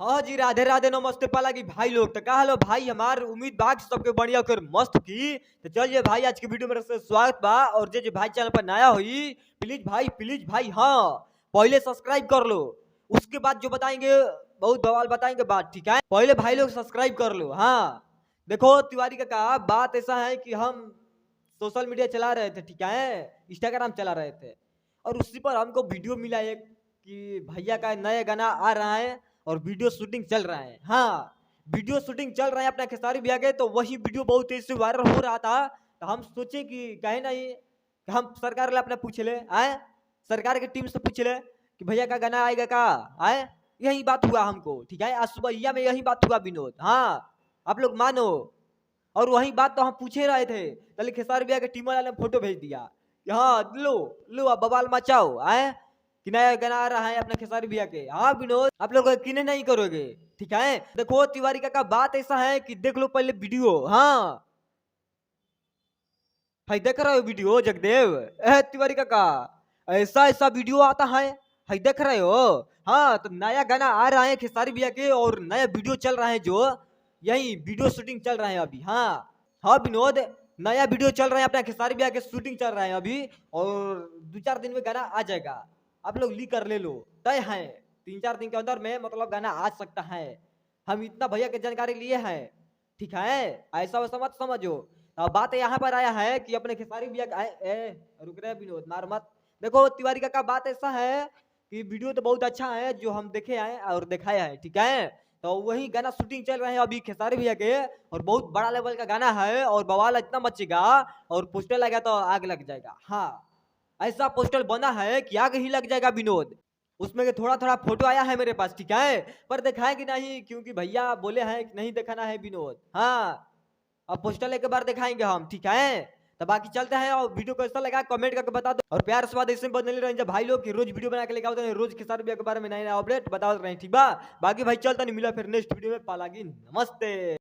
हाँ जी, राधे राधे नमस्ते पाला की भाई लोग तो का हेलो भाई हमार उम्मीद बा कि सबके बढ़िया कर मस्त की। तो चलिए भाई आज के वीडियो में से स्वागत बा और जे भाई चैनल पर नया हुई प्लीज भाई हाँ पहले सब्सक्राइब कर लो। उसके बाद जो बताएंगे बहुत बवाल बताएंगे बात, ठीक है। पहले भाई लोग सब्सक्राइब कर लो। हाँ देखो तिवारी का कहा बात ऐसा है कि हम सोशल मीडिया चला रहे थे, ठीक है, इंस्टाग्राम चला रहे थे और उसी पर हमको वीडियो मिला एक कि भैया का नया गाना आ रहा है और वीडियो शूटिंग चल रहा है। हाँ वीडियो शूटिंग चल रहा है अपना खेसारी भैया के, तो वही वीडियो बहुत तेज से वायरल हो रहा था। तो हम सोचे कि कहे नहीं कि हम सरकार ले अपने पूछ ले आए, सरकार की टीम से पूछ ले कि भैया का गाना आएगा का आए। यही बात हुआ हमको, ठीक है, आज सुबह में यही बात हुआ विनोद। हाँ आप लोग मानो और वही बात तो हम पूछे रहे थे, चलिए खेसारी भैया के टीम वाले ने फोटो भेज दिया कि हाँ लो लो अब बवाल मचाओ आए कि नया गाना आ रहा है अपने खेसारी भैया के। हाँ विनोद आप लोग किने नहीं करोगे, ठीक है। देखो तिवारी का बात ऐसा है कि देख लो पहले वीडियो। हाँ भाई देख रहे हो वीडियो जगदेव तिवारी का ऐसा ऐसा वीडियो आता है, भाई देख रहे हो। हाँ तो नया गाना आ रहा है खेसारी भैया के और नया वीडियो चल रहा है, जो यही वीडियो शूटिंग चल रहा है अभी। हाँ हाँ विनोद नया वीडियो चल रहा है अपना खेसारी भैया के, शूटिंग चल रहा है अभी और 2-4 दिन में गाना आ जाएगा। आप लोग ली कर ले लो, तय है 3-4 दिन के अंदर में मतलब गाना आ सकता है। हम इतना भैया की जानकारी लिए हैं, ठीक है, ऐसा वैसा मत समझो। अब बात यहाँ पर आया है कि अपने खेसारी भैया रुक रहे विनोद मार मत। देखो तिवारी का बात ऐसा है कि वीडियो तो बहुत अच्छा है जो हम देखे आए और दिखाया है, ठीक है। तो वही गाना शूटिंग चल रहे हैं अभी खेसारी भैया के और बहुत बड़ा लेवल का गाना है और बवाल इतना मचेगा और पोस्टर लगा तो आग लग जाएगा। हाँ ऐसा पोस्टर बना है कि आग ही लग जाएगा विनोद। उसमें के थोड़ा थोड़ा फोटो आया है मेरे पास, ठीक है, पर दिखाएंगे नहीं क्योंकि भैया बोले हैं कि नहीं दिखाना है विनोद। हाँ अब पोस्टर एक बार दिखाएंगे हम, ठीक है। तो बाकी चलते हैं और वीडियो को ऐसा लगा कमेंट करके बता दो और प्यार से बात ऐसे बदले रहे भाई लोग कि रोज वीडियो बना के लेके आते हैं, रोज खेसारी भैया के बारे में नया नया अपडेट बता रहे हैं, ठीक बा। बाकी भाई चलता नहीं मिला फिर नेक्स्ट वीडियो में, पालागी नमस्ते।